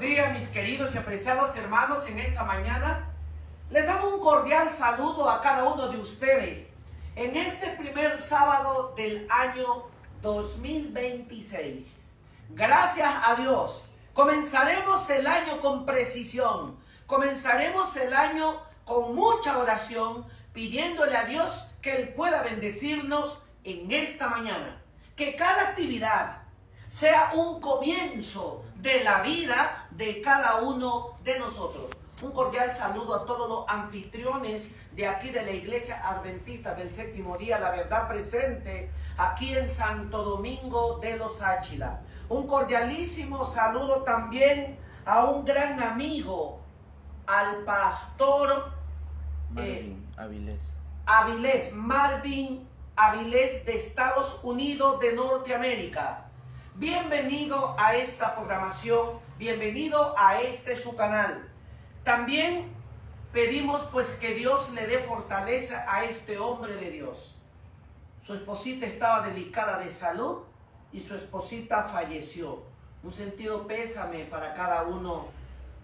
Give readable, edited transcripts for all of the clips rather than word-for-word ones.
días, mis queridos y apreciados hermanos. En esta mañana les damos un cordial saludo a cada uno de ustedes en este primer sábado del año 2026. Gracias a Dios, comenzaremos el año con precisión, comenzaremos el año con mucha oración, pidiéndole a Dios que Él pueda bendecirnos en esta mañana. Que cada actividad sea un comienzo de la vida de cada uno de nosotros. Un cordial saludo a todos los anfitriones de aquí de la Iglesia Adventista del Séptimo Día, La Verdad Presente, aquí en Santo Domingo de los Áchila. Un cordialísimo saludo también a un gran amigo, al pastor Marvin Avilés de Estados Unidos de Norteamérica. Bienvenido a esta programación, bienvenido a este su canal. También pedimos pues que Dios le dé fortaleza a este hombre de Dios. Su esposita estaba delicada de salud y su esposita falleció. Un sentido pésame para cada uno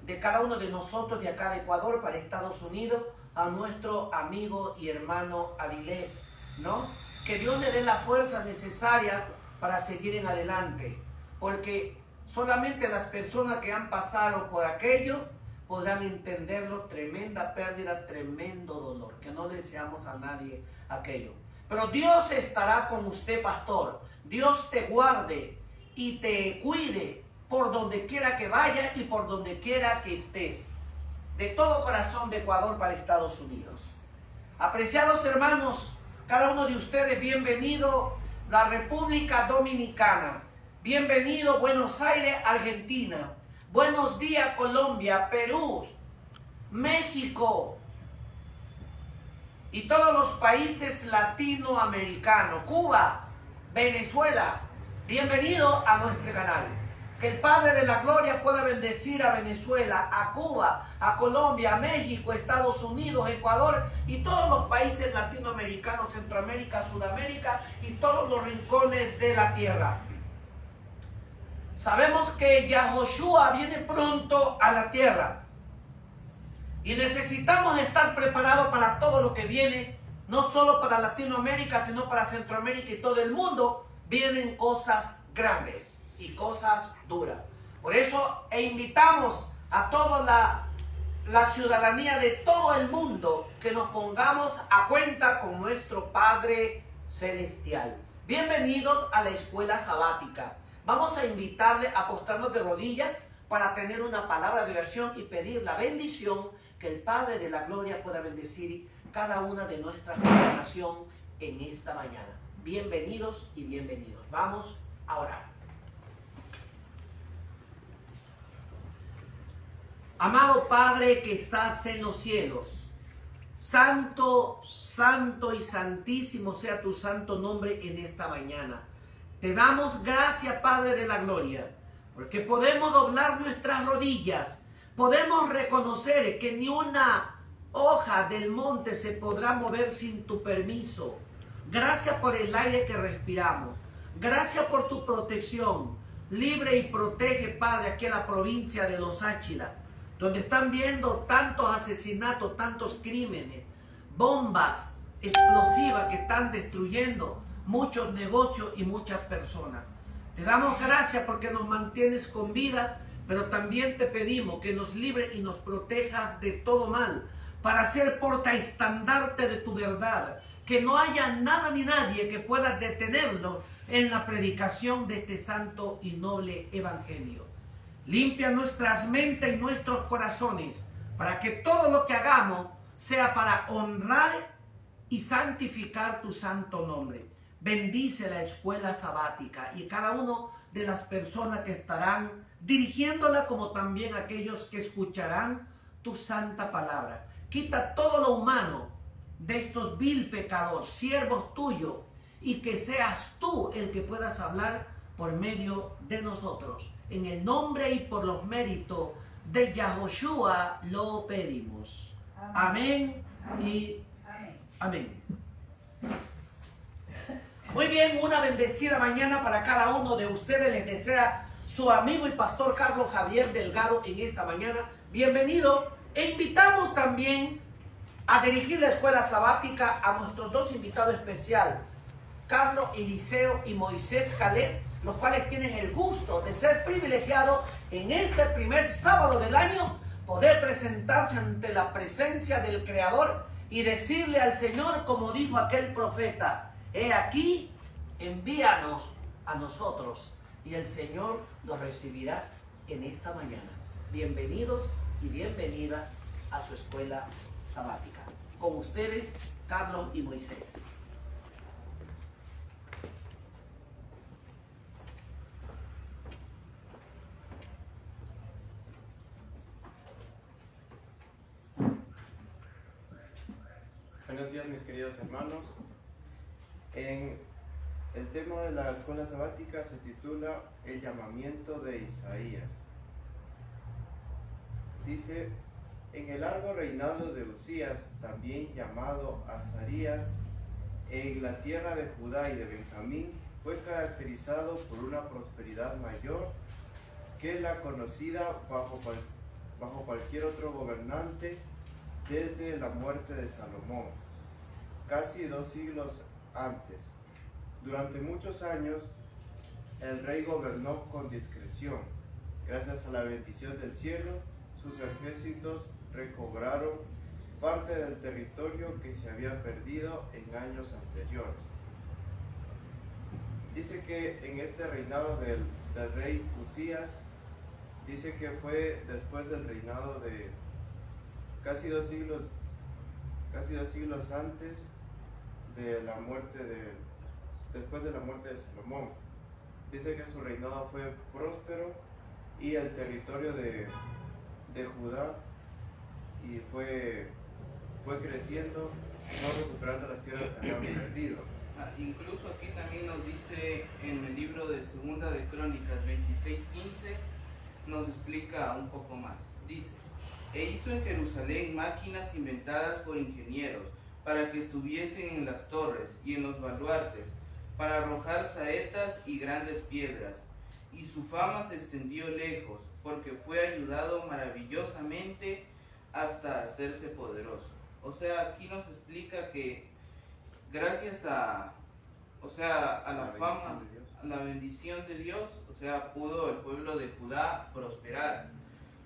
de nosotros de acá de Ecuador, para Estados Unidos, a nuestro amigo y hermano Avilés, ¿no? Que Dios le dé la fuerza necesaria para seguir en adelante, porque solamente las personas que han pasado por aquello podrán entenderlo. Tremenda pérdida, tremendo dolor, que no deseamos a nadie aquello. Pero Dios estará con usted, pastor. Dios te guarde y te cuide por donde quiera que vaya y por donde quiera que estés. De todo corazón, de Ecuador para Estados Unidos. Apreciados hermanos, cada uno de ustedes, bienvenido la República Dominicana, bienvenido Buenos Aires, Argentina, buenos días Colombia, Perú, México y todos los países latinoamericanos, Cuba, Venezuela. Bienvenido a nuestro canal. Que el Padre de la Gloria pueda bendecir a Venezuela, a Cuba, a Colombia, a México, Estados Unidos, Ecuador y todos los países latinoamericanos, Centroamérica, Sudamérica y todos los rincones de la tierra. Sabemos que Yahoshua viene pronto a la tierra y necesitamos estar preparados para todo lo que viene, no solo para Latinoamérica, sino para Centroamérica y todo el mundo. Vienen cosas grandes y cosas duras. Por eso invitamos a toda la ciudadanía de todo el mundo que nos pongamos a cuenta con nuestro Padre Celestial. Bienvenidos a la escuela sabática. Vamos a invitarle a postrarnos de rodillas para tener una palabra de oración y pedir la bendición, que el Padre de la Gloria pueda bendecir cada una de nuestras congregación en esta mañana. Bienvenidos y bienvenidos. Vamos a orar. Amado Padre que estás en los cielos, santo, santo y santísimo sea tu santo nombre en esta mañana. Te damos gracias, Padre de la Gloria, porque podemos doblar nuestras rodillas, podemos reconocer que ni una hoja del monte se podrá mover sin tu permiso. Gracias por el aire que respiramos, gracias por tu protección. Libre y protege, Padre, aquí en la provincia de Los Áchila, donde están viendo tantos asesinatos, tantos crímenes, bombas explosivas que están destruyendo muchos negocios y muchas personas. Te damos gracias porque nos mantienes con vida, pero también te pedimos que nos libres y nos protejas de todo mal, para ser portaestandarte de tu verdad, que no haya nada ni nadie que pueda detenernos en la predicación de este santo y noble evangelio. Limpia nuestras mentes y nuestros corazones, para que todo lo que hagamos sea para honrar y santificar tu santo nombre. Bendice la escuela sabática y cada una de las personas que estarán dirigiéndola, como también aquellos que escucharán tu santa palabra. Quita todo lo humano de estos vil pecadores, siervos tuyos, y que seas tú el que puedas hablar por medio de nosotros. En el nombre y por los méritos de Yahoshua lo pedimos. Amén y amén. Muy bien, una bendecida mañana para cada uno de ustedes. Les desea su amigo y pastor Carlos Javier Delgado en esta mañana. Bienvenido. E invitamos también a dirigir la escuela sabática a nuestros dos invitados especiales, Carlos Eliseo y Moisés Caleb, los cuales tienen el gusto de ser privilegiados en este primer sábado del año, poder presentarse ante la presencia del Creador y decirle al Señor, como dijo aquel profeta: he aquí, envíanos a nosotros, y el Señor los recibirá en esta mañana. Bienvenidos y bienvenida a su escuela sabática. Con ustedes, Carlos y Moisés. Buenos días, mis queridos hermanos. El tema de la escuela sabática se titula El llamamiento de Isaías. Dice: en el largo reinado de Uzías, también llamado Azarías, en la tierra de Judá y de Benjamín, fue caracterizado por una prosperidad mayor que la conocida bajo cualquier otro gobernante desde la muerte de Salomón, casi 2 siglos antes. Durante muchos años, el rey gobernó con discreción. Gracias a la bendición del cielo, sus ejércitos recobraron parte del territorio que se había perdido en años anteriores. Dice que en este reinado del rey Uzías, dice que fue después del reinado de casi dos siglos antes de la muerte después de la muerte de Salomón. Dice que su reinado fue próspero y el territorio de Judá y fue creciendo, no recuperando las tierras que habían perdido. Incluso aquí también nos dice en el libro de Segunda de Crónicas 26:15, nos explica un poco más. Dice: e hizo en Jerusalén máquinas inventadas por ingenieros, para que estuviesen en las torres y en los baluartes, para arrojar saetas y grandes piedras. Y su fama se extendió lejos, porque fue ayudado maravillosamente hasta hacerse poderoso. O sea, aquí nos explica que gracias a la fama, a la bendición de Dios, o sea, pudo el pueblo de Judá prosperar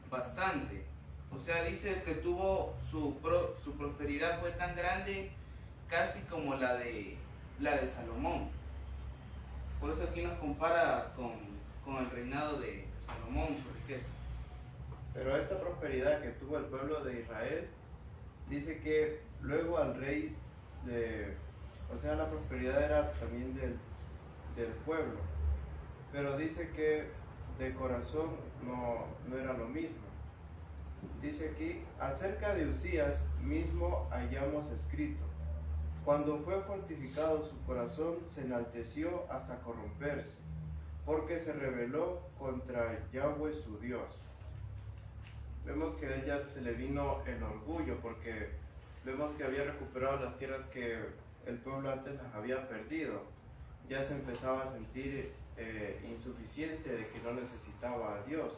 bastante. O sea, dice que tuvo su prosperidad fue tan grande, casi como la de Salomón. Por eso aquí nos compara con el reinado de Salomón, su riqueza. Pero esta prosperidad que tuvo el pueblo de Israel, dice que luego al rey la prosperidad era también del pueblo, pero dice que de corazón no era lo mismo. Dice aquí: acerca de Uzías mismo hayamos escrito: cuando fue fortificado su corazón, se enalteció hasta corromperse, porque se rebeló contra Yahweh su Dios. Vemos que a ella se le vino el orgullo, porque vemos que había recuperado las tierras que el pueblo antes las había perdido. Ya se empezaba a sentir insuficiente, de que no necesitaba a Dios.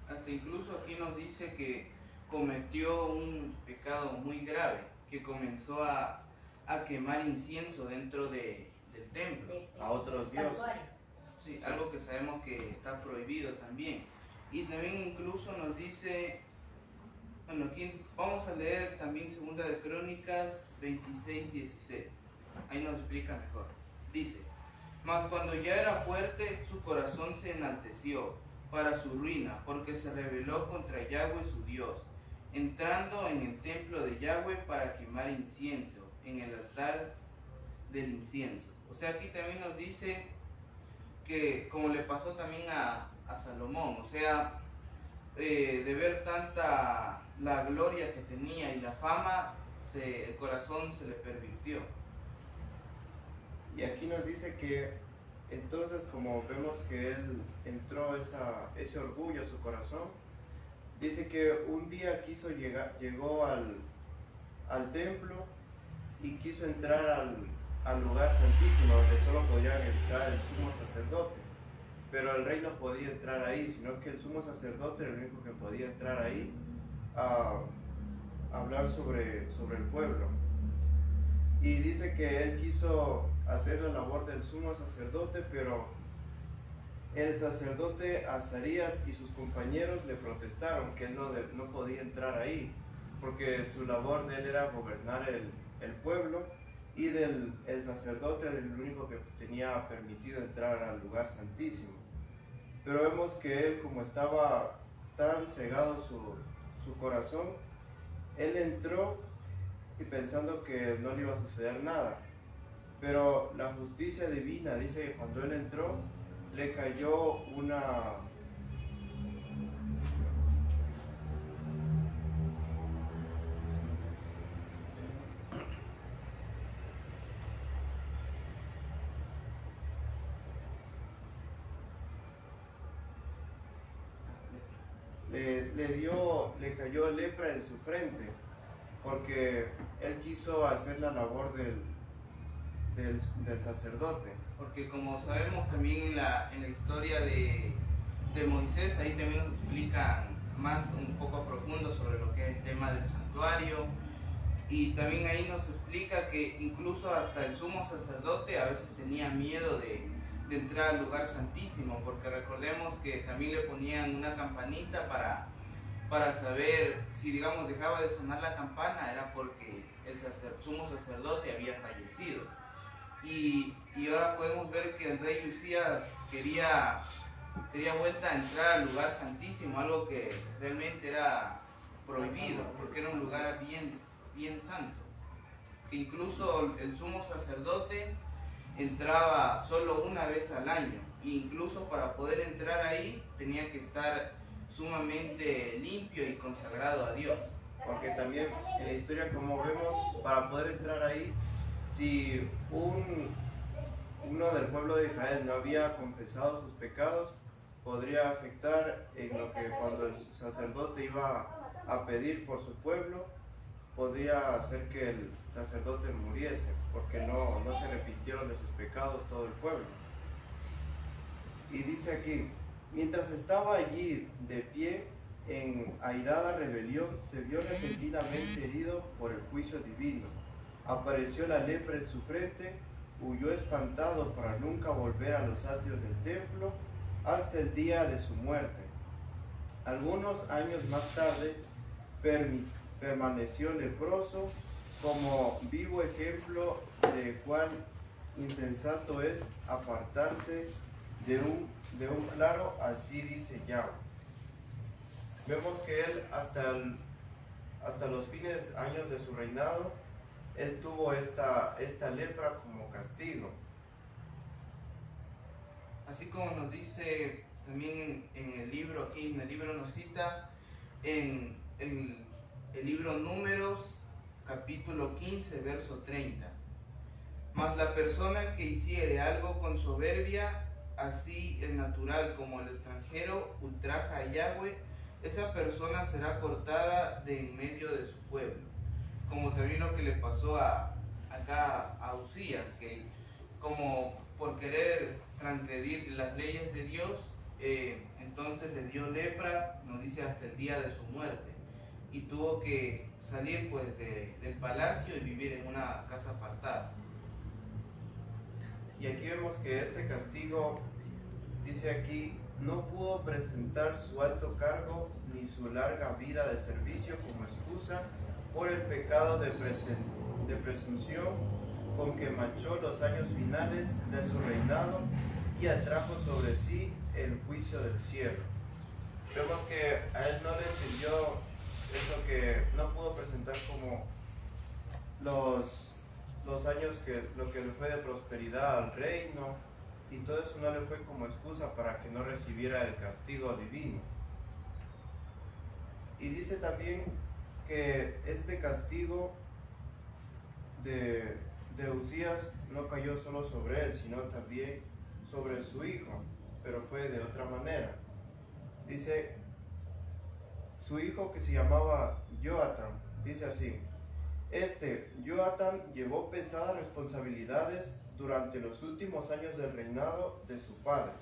Hasta incluso aquí nos dice que cometió un pecado muy grave, que comenzó a quemar incienso dentro del templo. A otros dioses. Sí, algo que sabemos que está prohibido también. Y también incluso nos dice, bueno, aquí vamos a leer también Segunda de Crónicas 26:16. Ahí nos explica mejor. Dice: mas cuando ya era fuerte, su corazón se enalteció para su ruina, porque se rebeló contra Yahweh su Dios, entrando en el templo de Yahweh para quemar incienso en el altar del incienso. O sea, aquí también nos dice que, como le pasó también a Salomón, o sea, de ver tanta la gloria que tenía y la fama, el corazón se le pervirtió. Y aquí nos dice que entonces, como vemos que él entró ese orgullo a su corazón, dice que un día llegó al templo y quiso entrar al lugar santísimo, donde solo podía entrar el sumo sacerdote. pero el rey no podía entrar ahí, sino que el sumo sacerdote era el único que podía entrar ahí a hablar sobre el pueblo. Y dice que él quiso hacer la labor del sumo sacerdote, pero el sacerdote Azarías y sus compañeros le protestaron que él no podía entrar ahí, porque su labor de él era gobernar el pueblo, y el sacerdote era el único que tenía permitido entrar al lugar santísimo. Pero vemos que él, como estaba tan cegado su corazón, él entró y pensando que no le iba a suceder nada. Pero la justicia divina dice que cuando él entró, le cayó le cayó lepra en su frente, porque él quiso hacer la labor del sacerdote. Porque como sabemos también en la historia de Moisés, ahí también nos explican más un poco profundo sobre lo que es el tema del santuario, y también ahí nos explica que incluso hasta el sumo sacerdote a veces tenía miedo de entrar al lugar santísimo, porque recordemos que también le ponían una campanita para saber si, digamos, dejaba de sonar la campana, era porque el sumo sacerdote había fallecido. Y ahora podemos ver que el rey Usías quería vuelta a entrar al lugar santísimo, algo que realmente era prohibido, porque era un lugar bien santo. Que incluso el sumo sacerdote entraba solo una vez al año, e incluso para poder entrar ahí tenía que estar sumamente limpio y consagrado a Dios. Porque también en la historia, como vemos, para poder entrar ahí, si uno del pueblo de Israel no había confesado sus pecados, podría afectar en lo que cuando el sacerdote iba a pedir por su pueblo, podría hacer que el sacerdote muriese, porque no se repitieron de sus pecados todo el pueblo. Y dice aquí: mientras estaba allí de pie en airada rebelión, se vio repentinamente herido por el juicio divino. Apareció la lepra en su frente, huyó espantado para nunca volver a los atrios del templo hasta el día de su muerte. Algunos años más tarde permaneció leproso, como vivo ejemplo de cuán insensato es apartarse de un claro, así dice Yahweh. Vemos que él hasta los años de su reinado, él tuvo esta lepra como castigo. Así como nos dice también en el libro, aquí en el libro nos cita en el libro Números, capítulo 15, verso 30. Mas la persona que hiciere algo con soberbia, así el natural como el extranjero, ultraja a Yahweh, esa persona será cortada de en medio de su pueblo. Como también lo que le pasó acá a Usías, que como por querer transgredir las leyes de Dios, entonces le dio lepra, nos dice hasta el día de su muerte, y tuvo que salir pues del palacio y vivir en una casa apartada. Y aquí vemos que este castigo, dice aquí, no pudo presentar su alto cargo ni su larga vida de servicio como excusa por el pecado de presunción con que manchó los años finales de su reinado y atrajo sobre sí el juicio del cielo. Vemos que a él no le sirvió eso, que no pudo presentar como los años lo que le fue de prosperidad al reino, y todo eso no le fue como excusa para que no recibiera el castigo divino. Y dice también que este castigo de Usías no cayó solo sobre él, sino también sobre su hijo, pero fue de otra manera. Dice, su hijo, que se llamaba Joatam, dice así: Joatam llevó pesadas responsabilidades durante los últimos años del reinado de su padre,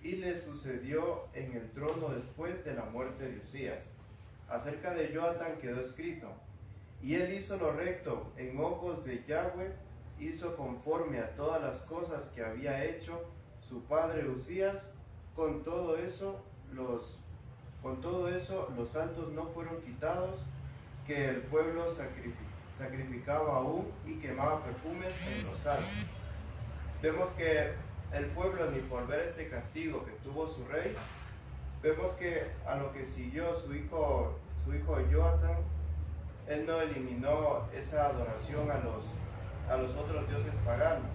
y le sucedió en el trono después de la muerte de Usías. Acerca de Joatán quedó escrito: y él hizo lo recto en ojos de Yahweh, hizo conforme a todas las cosas que había hecho su padre Usías. Con todo eso los santos no fueron quitados, que el pueblo sacrificaba aún y quemaba perfumes en los altos. Vemos que el pueblo, ni por ver este castigo que tuvo su rey, vemos que a lo que siguió su hijo Joatán, él no eliminó esa adoración a los otros dioses paganos.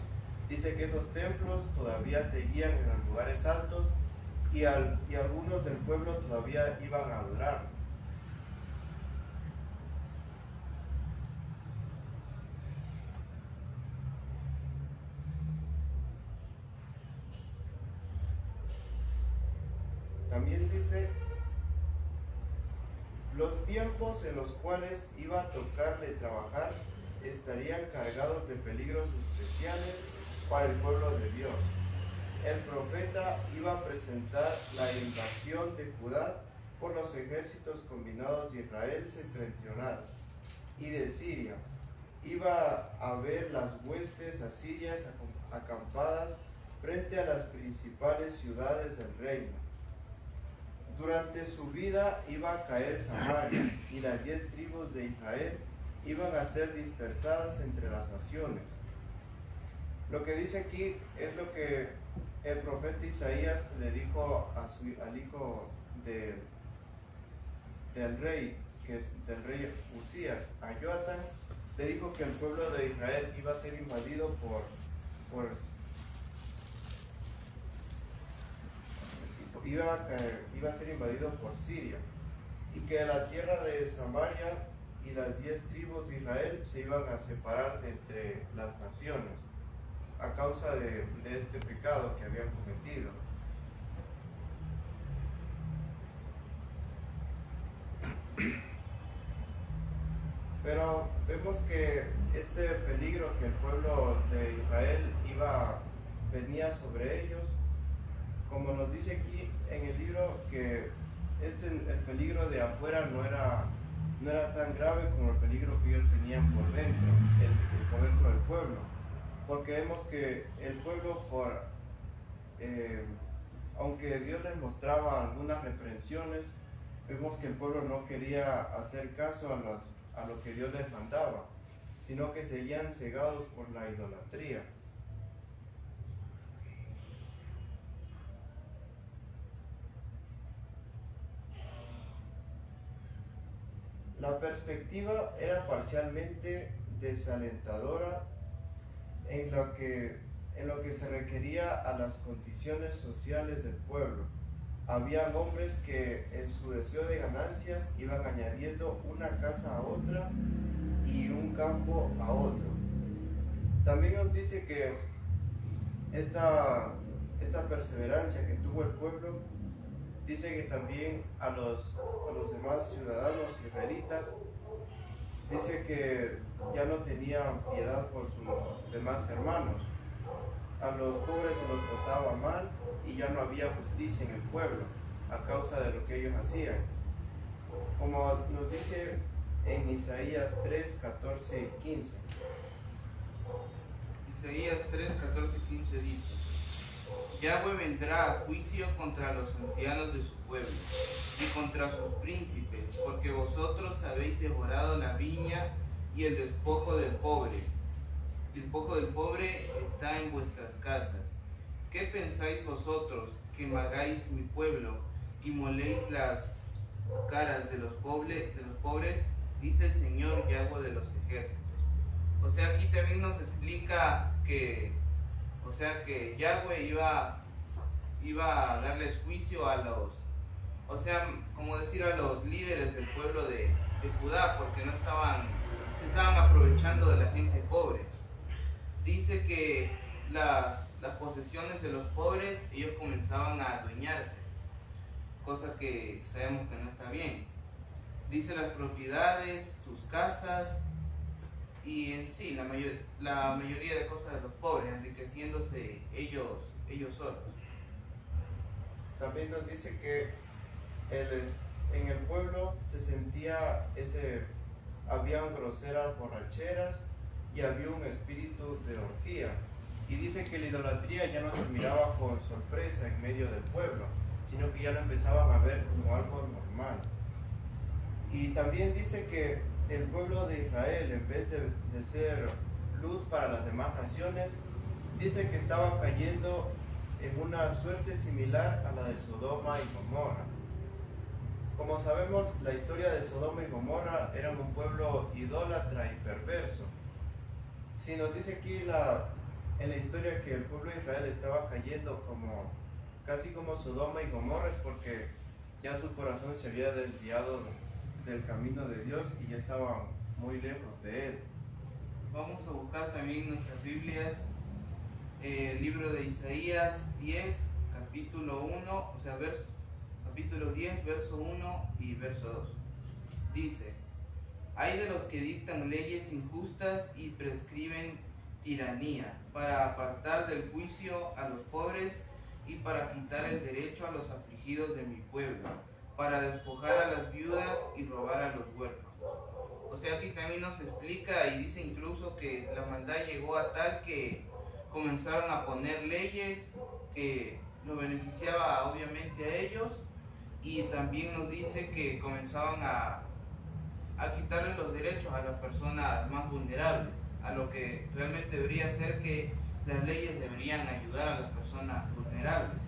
Dice que esos templos todavía seguían en los lugares altos y algunos del pueblo todavía iban a adorar. También dice: los tiempos en los cuales iba a tocarle trabajar estarían cargados de peligros especiales para el pueblo de Dios. El profeta iba a presentar la invasión de Judá por los ejércitos combinados de Israel septentrional y de Siria. Iba a ver las huestes asirias acampadas frente a las principales ciudades del reino. Durante su vida iba a caer Samaria, y las 10 tribus de Israel iban a ser dispersadas entre las naciones. Lo que dice aquí es lo que el profeta Isaías le dijo al hijo del rey Usías, a Joatán. Le dijo que el pueblo de Israel iba a ser invadido iba a ser invadido por Siria, y que la tierra de Samaria y las 10 tribus de Israel se iban a separar entre las naciones a causa de este pecado que habían cometido. Pero vemos que este peligro que el pueblo de Israel venía sobre ellos, como nos dice aquí en el libro, que el peligro de afuera no era tan grave como el peligro que ellos tenían por dentro, por dentro del pueblo. Porque vemos que el pueblo, aunque Dios les mostraba algunas reprensiones, vemos que el pueblo no quería hacer caso a lo que Dios les mandaba, sino que seguían cegados por la idolatría. La perspectiva era parcialmente desalentadora en lo que se requería a las condiciones sociales del pueblo. Habían hombres que en su deseo de ganancias iban añadiendo una casa a otra y un campo a otro. También nos dice que esta perseverancia que tuvo el pueblo, dice que también a los demás ciudadanos israelitas, dice que ya no tenían piedad por sus demás hermanos. A los pobres se los trataba mal y ya no había justicia en el pueblo a causa de lo que ellos hacían. Como nos dice en Isaías 3, 14 y 15. Isaías 3, 14 y 15 dice: Yahweh vendrá a juicio contra los ancianos de su pueblo y contra sus príncipes, porque vosotros habéis devorado la viña y el despojo del pobre. El despojo del pobre está en vuestras casas. ¿Qué pensáis vosotros, que magáis mi pueblo y moléis las caras de los pobres? Dice el Señor Yahweh de los ejércitos. O sea, aquí también nos explica que Yahweh iba a darles juicio a los líderes del pueblo de Judá, porque se estaban aprovechando de la gente pobre. Dice que las posesiones de los pobres, ellos comenzaban a adueñarse, cosa que sabemos que no está bien. Dice las propiedades, sus casas y en sí la mayoría de cosas de los pobres, enriqueciéndose ellos solos. también nos dice que en el pueblo se sentía habían groseras borracheras y había un espíritu de orgía. Y dice que la idolatría ya no se miraba con sorpresa en medio del pueblo, sino que ya lo empezaban a ver como algo normal. Y también dice que el pueblo de Israel, en vez de ser luz para las demás naciones, dice que estaba cayendo en una suerte similar a la de Sodoma y Gomorra. Como sabemos, la historia de Sodoma y Gomorra eran un pueblo idólatra y perverso. Si nos dice aquí en la historia que el pueblo de Israel estaba cayendo casi como Sodoma y Gomorra, es porque ya su corazón se había desviado del camino de Dios y ya estaban muy lejos de él. Vamos a buscar también nuestras Biblias, el libro de Isaías 10, capítulo 1, capítulo 10, verso 1 y verso 2. Dice: hay de los que dictan leyes injustas y prescriben tiranía, para apartar del juicio a los pobres y para quitar el derecho a los afligidos de mi pueblo, para despojar a las viudas y robar a los huérfanos. O sea, aquí también nos explica y dice incluso que la maldad llegó a tal que comenzaron a poner leyes que lo beneficiaba obviamente a ellos, y también nos dice que comenzaban a quitarle los derechos a las personas más vulnerables, a lo que realmente debería ser que las leyes deberían ayudar a las personas vulnerables,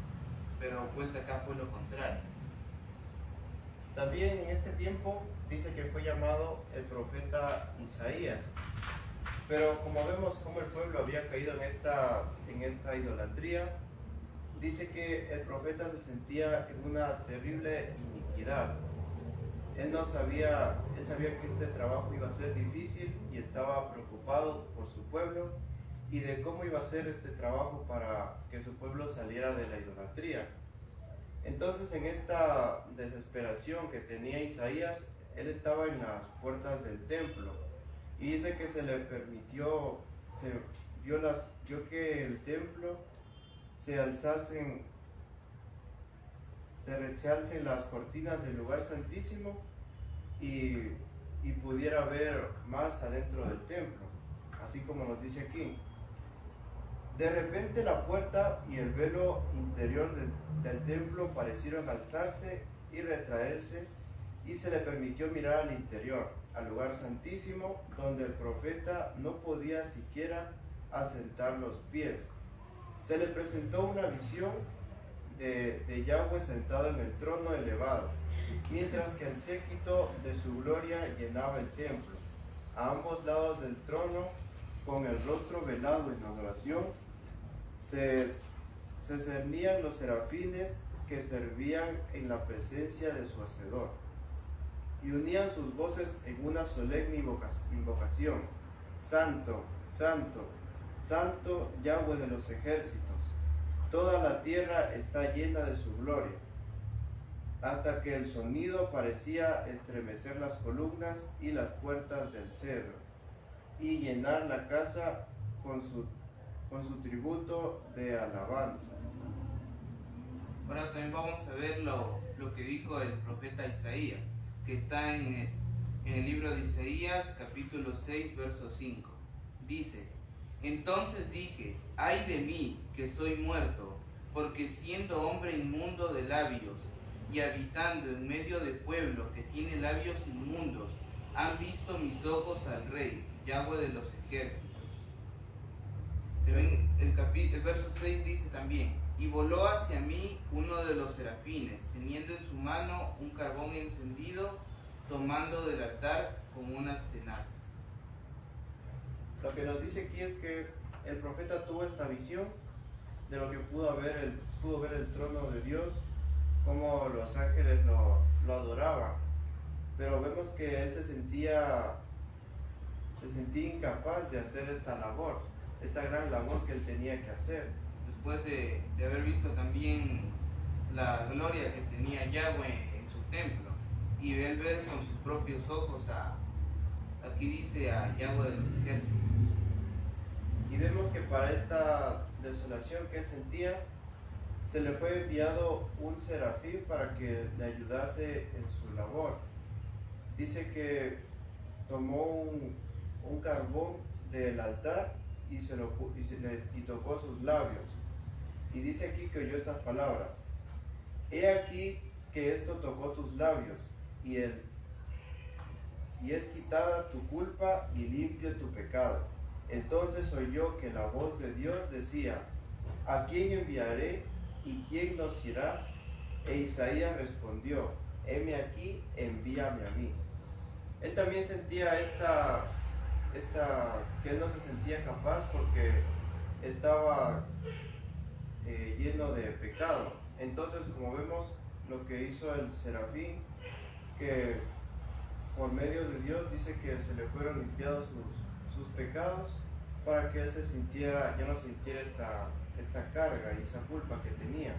pero vuelta acá fue lo contrario. También en este tiempo dice que fue llamado el profeta Isaías, pero como vemos cómo el pueblo había caído en esta idolatría, dice que el profeta se sentía en una terrible iniquidad. Él sabía que este trabajo iba a ser difícil y estaba preocupado por su pueblo y de cómo iba a ser este trabajo para que su pueblo saliera de la idolatría. Entonces, en esta desesperación que tenía Isaías, él estaba en las puertas del templo y dice que vio que el templo se alcen las cortinas del lugar santísimo y pudiera ver más adentro del templo, así como nos dice aquí. De repente la puerta y el velo interior del templo parecieron alzarse y retraerse, y se le permitió mirar al interior, al lugar santísimo, donde el profeta no podía siquiera asentar los pies. Se le presentó una visión de Yahweh sentado en el trono elevado, mientras que el séquito de su gloria llenaba el templo. A ambos lados del trono, con el rostro velado en adoración, se cernían los serafines que servían en la presencia de su Hacedor, y unían sus voces en una solemne invocación: Santo, Santo, Santo, Yahweh de los ejércitos. Toda la tierra está llena de su gloria. Hasta que el sonido parecía estremecer las columnas y las puertas del cedro, y llenar la casa con su tributo de alabanza. Ahora también vamos a ver lo que dijo el profeta Isaías, que está en el libro de Isaías, capítulo 6, verso 5. Dice: entonces dije, ay de mí, que soy muerto, porque siendo hombre inmundo de labios, y habitando en medio de pueblo que tiene labios inmundos, han visto mis ojos al Rey, Yahweh de los ejércitos. El verso 6 dice también: y voló hacia mí uno de los serafines, teniendo en su mano un carbón encendido, tomando del altar con unas tenazas. Lo que nos dice aquí es que el profeta tuvo esta visión de lo que pudo ver el trono de Dios, cómo los ángeles lo adoraban, pero vemos que él se sentía incapaz de hacer esta gran labor que él tenía que hacer. Después de haber visto también la gloria que tenía Yahweh en su templo, y él ver con sus propios ojos aquí dice a Yahweh de los ejércitos. Y vemos que para esta desolación que él sentía, se le fue enviado un serafín para que le ayudase en su labor. Dice que tomó un carbón del altar y tocó sus labios. Y dice aquí que oyó estas palabras: he aquí que esto tocó tus labios, y es quitada tu culpa y limpio tu pecado. Entonces oyó que la voz de Dios decía: ¿a quién enviaré y quién nos irá? E Isaías respondió: heme aquí, envíame a mí. Él también sentía que él no se sentía capaz porque estaba lleno de pecado. Entonces, como vemos lo que hizo el serafín, que por medio de Dios dice que se le fueron limpiados sus pecados, para que él ya no sintiera esta carga y esa culpa que tenía.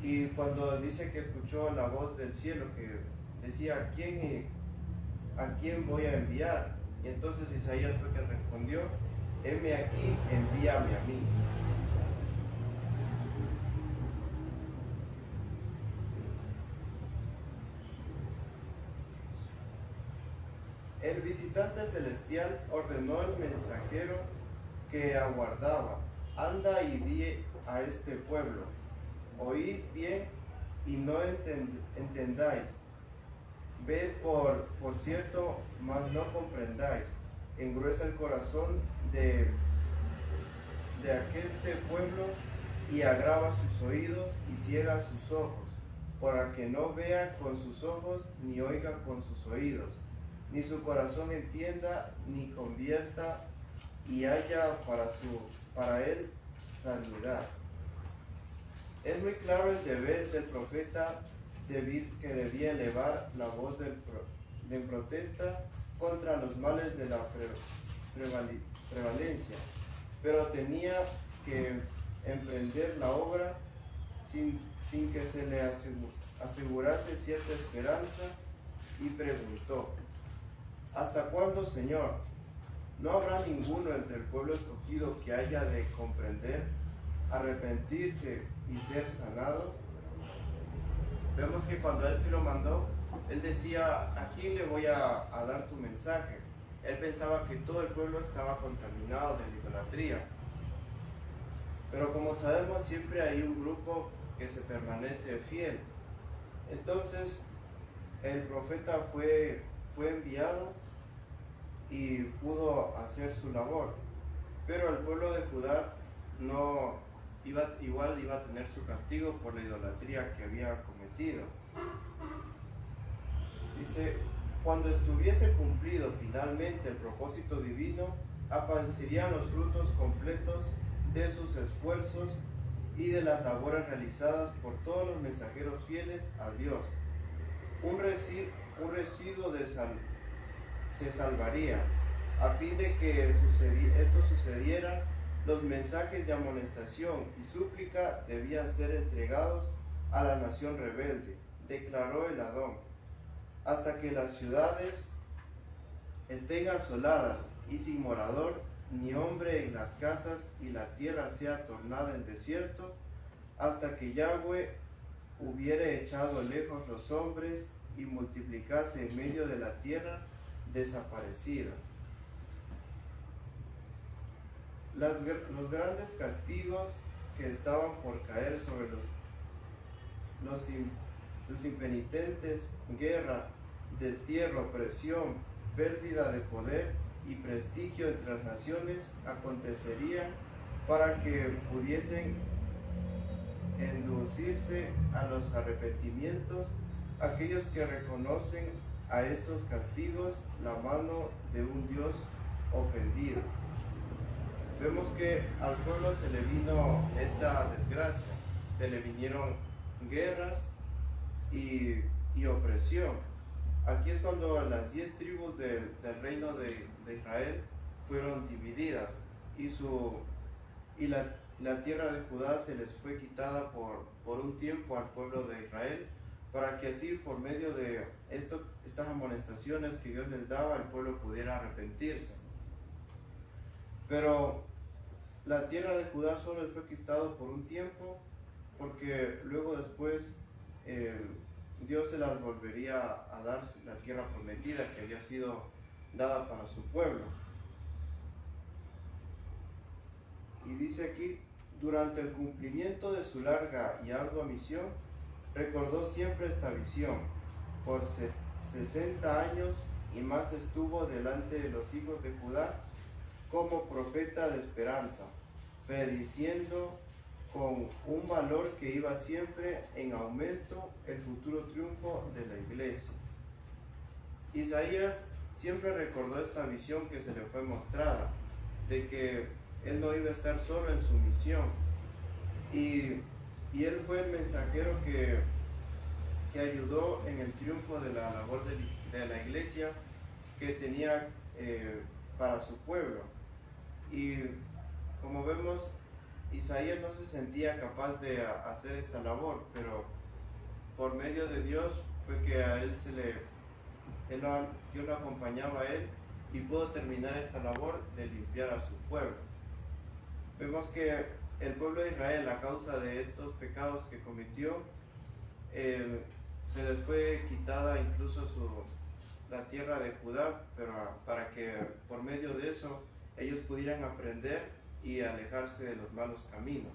Y cuando dice que escuchó la voz del cielo que decía: ¿a quién voy a enviar? Y entonces Isaías fue quien respondió: heme aquí, envíame a mí. El visitante celestial ordenó al mensajero que aguardaba: anda y di a este pueblo, oíd bien y no entendáis, ved por cierto, mas no comprendáis, engruesa el corazón de aqueste pueblo y agrava sus oídos y ciega sus ojos, para que no vea con sus ojos ni oiga con sus oídos, ni su corazón entienda ni convierta y haya para él sanidad. Es muy claro el deber del profeta que debía elevar la voz de protesta contra los males de la prevalencia, pero tenía que emprender la obra sin que se le asegurase cierta esperanza, y preguntó: ¿hasta cuándo, Señor? ¿No habrá ninguno entre el pueblo escogido que haya de comprender, arrepentirse y ser sanado? Vemos que cuando él se lo mandó, él decía: ¿a quién le voy a dar tu mensaje? Él pensaba que todo el pueblo estaba contaminado de la idolatría. Pero como sabemos, siempre hay un grupo que se permanece fiel. Entonces, el profeta fue enviado y pudo hacer su labor. Pero el pueblo de Judá igual iba a tener su castigo por la idolatría que había cometido. Dice: cuando estuviese cumplido finalmente el propósito divino, aparecerían los frutos completos de sus esfuerzos y de las labores realizadas por todos los mensajeros fieles a Dios. Un residuo se salvaría. A fin de que esto sucediera, los mensajes de amonestación y súplica debían ser entregados a la nación rebelde, declaró el Adón, hasta que las ciudades estén asoladas y sin morador, ni hombre en las casas, y la tierra sea tornada en desierto, hasta que Yahweh hubiere echado lejos los hombres y multiplicase en medio de la tierra desaparecida. Los grandes castigos que estaban por caer sobre los impenitentes, guerra, destierro, opresión, pérdida de poder y prestigio entre las naciones, acontecerían para que pudiesen inducirse a los arrepentimientos aquellos que reconocen a estos castigos la mano de un Dios ofendido. Vemos que al pueblo se le vino esta desgracia, se le vinieron guerras y opresión. Aquí es cuando las 10 tribus del reino de Israel fueron divididas y la tierra de Judá se les fue quitada por un tiempo al pueblo de Israel, para que así, por medio de estas amonestaciones que Dios les daba, el pueblo pudiera arrepentirse. Pero la tierra de Judá solo les fue quitado por un tiempo, porque luego después Dios se las volvería a dar la tierra prometida que había sido dada para su pueblo. Y dice aquí, durante el cumplimiento de su larga y ardua misión, recordó siempre esta visión. Por 60 años y más estuvo delante de los hijos de Judá como profeta de esperanza, prediciendo con un valor que iba siempre en aumento el futuro triunfo de la iglesia. Isaías siempre recordó esta visión que se le fue mostrada, de que él no iba a estar solo en su misión, y él fue el mensajero que ayudó en el triunfo de la labor de la iglesia que tenía para su pueblo. Y como vemos, Isaías no se sentía capaz de hacer esta labor, pero por medio de Dios fue que a él Dios lo acompañaba a él y pudo terminar esta labor de limpiar a su pueblo. Vemos que el pueblo de Israel, a causa de estos pecados que cometió, se les fue quitada incluso la tierra de Judá, pero para que por medio de eso ellos pudieran aprender y alejarse de los malos caminos.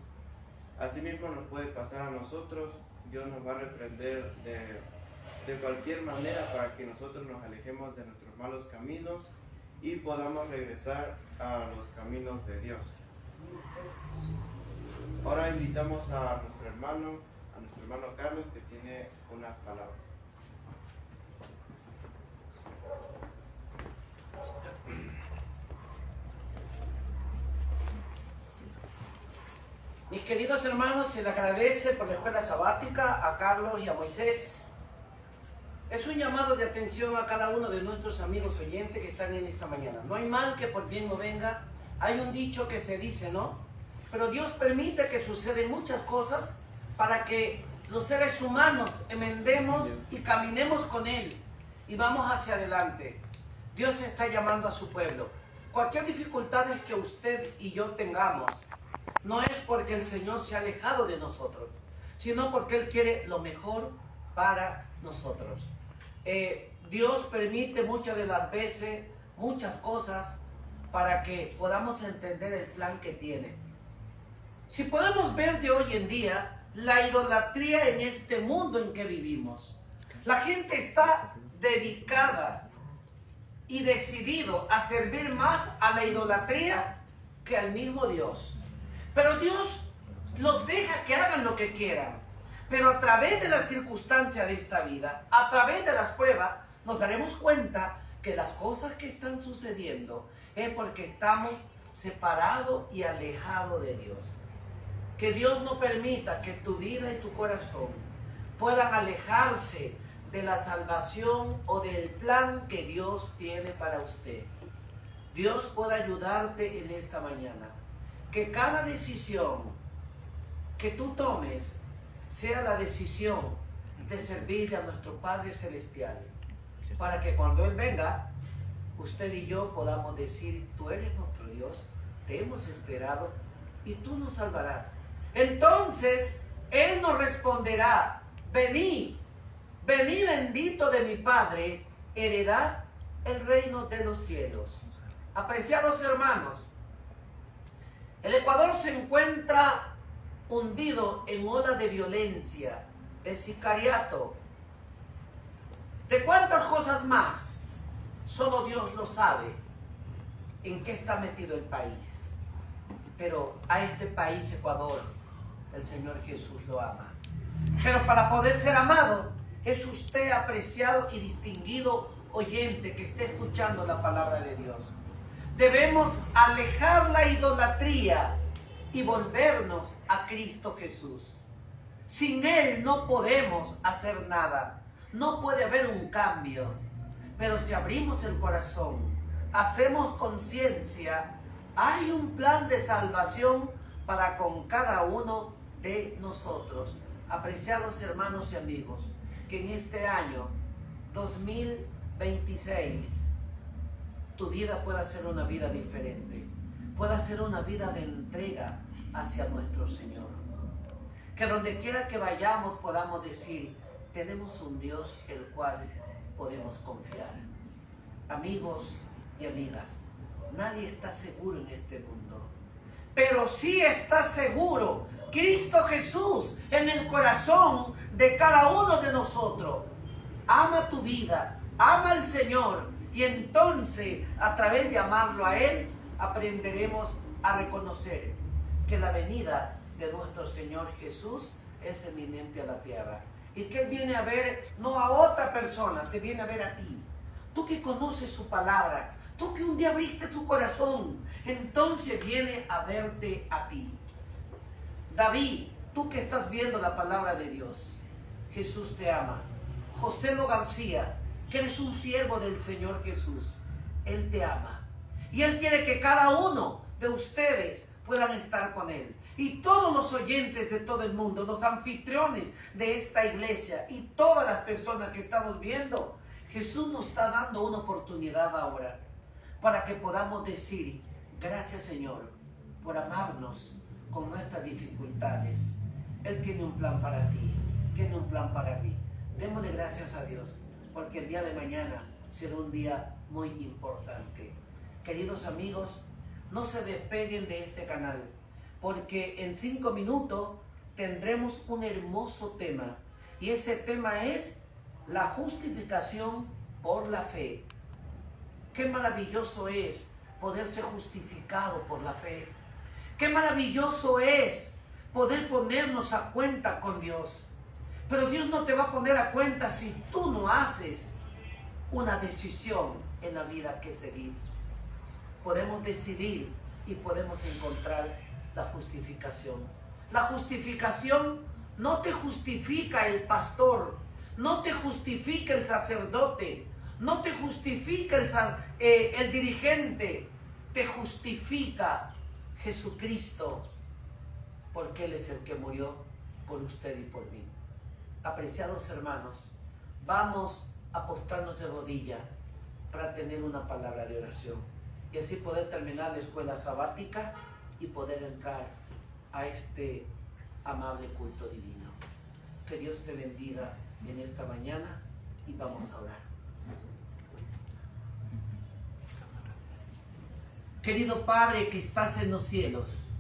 Asimismo nos puede pasar a nosotros. Dios nos va a reprender de cualquier manera para que nosotros nos alejemos de nuestros malos caminos y podamos regresar a los caminos de Dios. Ahora invitamos a nuestro hermano Carlos, que tiene unas palabras. Mis queridos hermanos, se le agradece por la escuela sabática a Carlos y a Moisés. Es un llamado de atención a cada uno de nuestros amigos oyentes que están en esta mañana. No hay mal que por bien no venga. Hay un dicho que se dice, ¿no? Pero Dios permite que suceden muchas cosas para que los seres humanos enmendemos y caminemos con Él y vamos hacia adelante. Dios está llamando a su pueblo. Cualquier dificultad que usted y yo tengamos, no es porque el Señor se ha alejado de nosotros, sino porque Él quiere lo mejor para nosotros. Dios permite muchas de las veces, muchas cosas, para que podamos entender el plan que tiene. Si podemos ver de hoy en día, la idolatría en este mundo en que vivimos. La gente está dedicada y decidido a servir más a la idolatría que al mismo Dios. Pero Dios los deja que hagan lo que quieran. Pero a través de las circunstancias de esta vida, a través de las pruebas, nos daremos cuenta que las cosas que están sucediendo es porque estamos separados y alejados de Dios. Que Dios no permita que tu vida y tu corazón puedan alejarse de la salvación o del plan que Dios tiene para usted. Dios puede ayudarte en esta mañana. Que cada decisión que tú tomes sea la decisión de servirle a nuestro Padre Celestial, para que cuando Él venga, usted y yo podamos decir: tú eres nuestro Dios, te hemos esperado y tú nos salvarás. Entonces Él nos responderá: venid, venid bendito de mi Padre, heredad el reino de los cielos. Apreciados hermanos, el Ecuador se encuentra hundido en olas de violencia, de sicariato, de cuántas cosas más. Solo Dios lo sabe en qué está metido el país. Pero a este país, Ecuador, el Señor Jesús lo ama. Pero para poder ser amado, es usted apreciado y distinguido oyente que esté escuchando la palabra de Dios. Debemos alejar la idolatría y volvernos a Cristo Jesús. Sin Él no podemos hacer nada. No puede haber un cambio. Pero si abrimos el corazón, hacemos conciencia, hay un plan de salvación para con cada uno de nosotros. Apreciados hermanos y amigos, que en este año 2026 tu vida pueda ser una vida diferente, pueda ser una vida de entrega hacia nuestro Señor. Que donde quiera que vayamos podamos decir, tenemos un Dios el cual podemos confiar. Amigos y amigas, nadie está seguro en este mundo, pero sí está seguro Cristo Jesús en el corazón de cada uno de nosotros. Ama tu vida, ama al Señor, y entonces a través de amarlo a Él aprenderemos a reconocer que la venida de nuestro Señor Jesús es eminente a la tierra, y que Él viene a ver no a otra persona, te viene a ver a ti. Tú que conoces su palabra, tú que un día abriste tu corazón, entonces viene a verte a ti. David, tú que estás viendo la palabra de Dios, Jesús te ama. José Lo García, que eres un siervo del Señor Jesús, Él te ama. Y Él quiere que cada uno de ustedes puedan estar con Él. Y todos los oyentes de todo el mundo, los anfitriones de esta iglesia y todas las personas que estamos viendo, Jesús nos está dando una oportunidad ahora para que podamos decir, gracias Señor por amarnos con nuestras dificultades. Él tiene un plan para ti, tiene un plan para mí. Démosle gracias a Dios, porque el día de mañana será un día muy importante. Queridos amigos, no se despeguen de este canal, porque en 5 minutos tendremos un hermoso tema, y ese tema es la justificación por la fe. Qué maravilloso es poder ser justificado por la fe. Qué maravilloso es poder ponernos a cuenta con Dios. Pero Dios no te va a poner a cuenta si tú no haces una decisión en la vida que seguir. Podemos decidir y podemos encontrar la justificación. La justificación no te justifica el pastor, no te justifica el sacerdote, no te justifica el dirigente, te justifica Jesucristo, porque Él es el que murió por usted y por mí. Apreciados hermanos, vamos a postrarnos de rodilla para tener una palabra de oración y así poder terminar la escuela sabática y poder entrar a este amable culto divino. Que Dios te bendiga en esta mañana y vamos a orar. Querido Padre que estás en los cielos,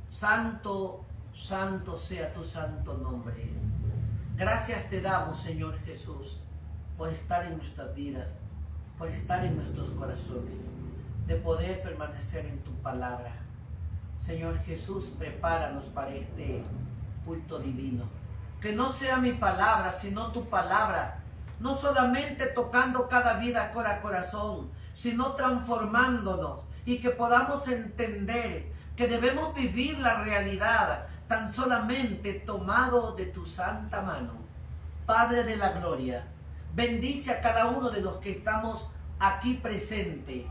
santo, santo sea tu santo nombre. Gracias te damos, Señor Jesús, por estar en nuestras vidas, por estar en nuestros corazones, de poder permanecer en tu palabra. Señor Jesús, prepáranos para este culto divino. Que no sea mi palabra, sino tu palabra. No solamente tocando cada vida a corazón, sino transformándonos y que podamos entender que debemos vivir la realidad tan solamente tomado de tu santa mano. Padre de la gloria, bendice a cada uno de los que estamos aquí presentes.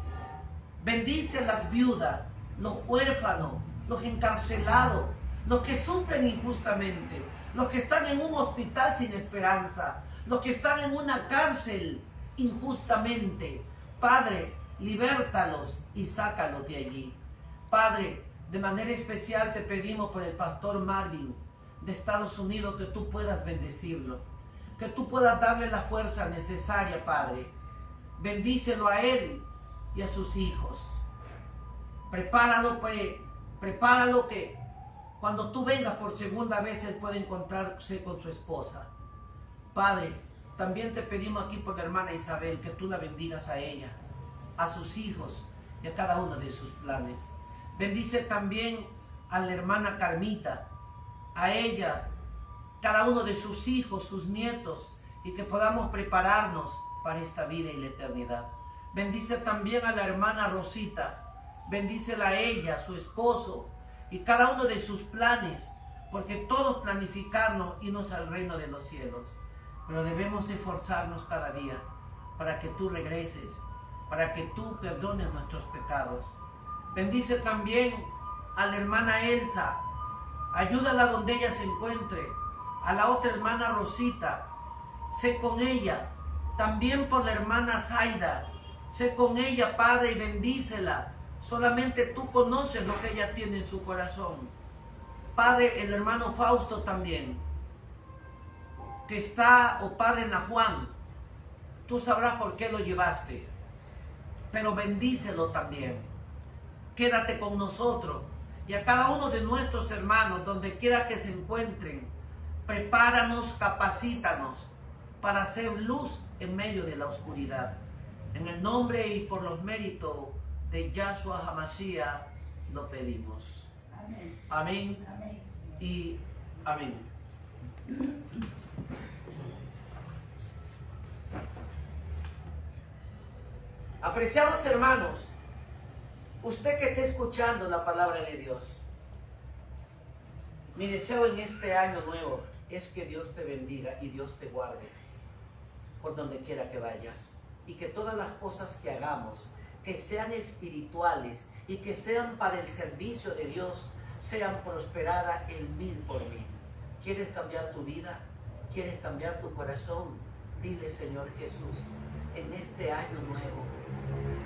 Bendice a las viudas, los huérfanos, los encarcelados, los que sufren injustamente, los que están en un hospital sin esperanza, los que están en una cárcel injustamente. Padre, libértalos y sácalos de allí. Padre, de manera especial te pedimos por el pastor Marvin de Estados Unidos, que tú puedas bendecirlo, que tú puedas darle la fuerza necesaria, Padre. Bendícelo a él y a sus hijos. Prepáralo, pues, prepáralo que cuando tú vengas por segunda vez él pueda encontrarse con su esposa. Padre, también te pedimos aquí por la hermana Isabel, que tú la bendigas a ella, a sus hijos y a cada uno de sus planes. Bendice también a la hermana Carmita, a ella, cada uno de sus hijos, sus nietos, y que podamos prepararnos para esta vida y la eternidad. Bendice también a la hermana Rosita, bendícela a ella, a su esposo y cada uno de sus planes, porque todos planificarnos irnos al reino de los cielos, pero debemos esforzarnos cada día para que tú regreses, para que tú perdones nuestros pecados. Bendice también a la hermana Elsa, ayúdala donde ella se encuentre, a la otra hermana Rosita, sé con ella, también por la hermana Zaida, sé con ella, Padre, y bendícela. Solamente tú conoces lo que ella tiene en su corazón. Padre, el hermano Fausto también, que está, o Padre Nahuán, tú sabrás por qué lo llevaste, pero bendícelo también. Quédate con nosotros y a cada uno de nuestros hermanos, donde quiera que se encuentren, prepáranos, capacítanos para hacer luz en medio de la oscuridad. En el nombre y por los méritos de Yahshua HaMashiach lo pedimos. Amén. Amén Amén. y amén. Apreciados hermanos, usted que está escuchando la palabra de Dios, mi deseo en este año nuevo es que Dios te bendiga y Dios te guarde por donde quiera que vayas, y que todas las cosas que hagamos, que sean espirituales y que sean para el servicio de Dios, sean prosperadas el 1000 por 1000. ¿Quieres cambiar tu vida? ¿Quieres cambiar tu corazón? Dile, Señor Jesús, en este año nuevo,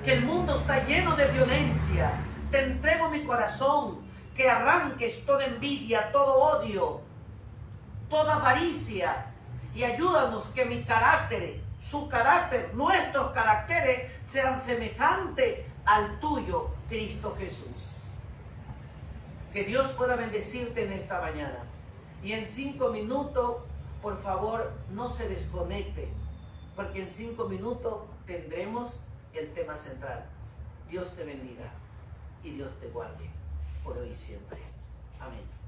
que el mundo está lleno de violencia, te entrego mi corazón, que arranques toda envidia, todo odio, toda avaricia, y ayúdanos que mi carácter, su carácter, nuestros caracteres sean semejantes al tuyo, Cristo Jesús. Que Dios pueda bendecirte en esta mañana. Y en 5 minutos, por favor, no se desconecte, porque en 5 minutos tendremos el tema central. Dios te bendiga y Dios te guarde por hoy y siempre. Amén.